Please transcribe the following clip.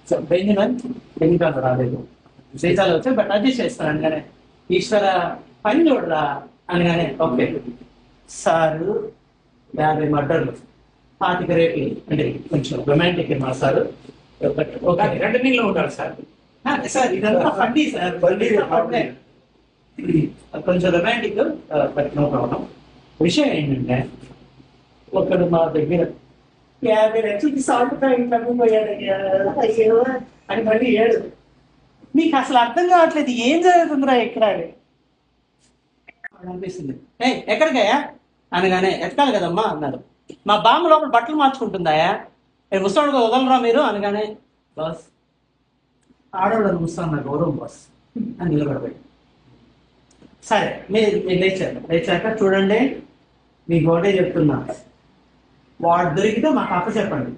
So benzene రాలేదు, సీతాలు వచ్చాయి. But adjust చేస్తాను అనగానే ఈశ్వర పని చూడరా అనగానే ఓకే సారు 50 మర్డర్లు 25 రేపులు అంటే కొంచెం రొమాంటిక్ మా సారు. ఒక 2 నెలలు ఉంటారు సార్. సార్ ఇదంతా ఫండీ సార్, కొంచెం రొమాంటిక్ బట్ నో ప్రాబ్లం. విషయం ఏంటంటే ఒకడు మా దగ్గర 50 లక్షలకి సాగుతా ఇంట్లో పోయాడయ్యా అయ్యో అని మళ్ళీ ఏడు. మీకు అసలు అర్థం కావట్లేదు ఏం జరుగుతుందిరా ఇక్కడ అనిపిస్తుంది. ఎక్కడికయ్యా అనగానే ఎతకాలి కదమ్మా అన్నారు. మా బామ్మ లోపల బట్టలు మార్చుకుంటుందాయా, ముస్తాడుగా వదలరా మీరు అనగానే బాస్ ఆడవాళ్ళు ముస్తాను గౌరవం బాస్ అని నిలబడిపోయి. సరే మీరు లేచాక చూడండి మీకు ఒకటే చెప్తున్నా, వాడు దొరికితే మాకు అప్ప చెప్పండి.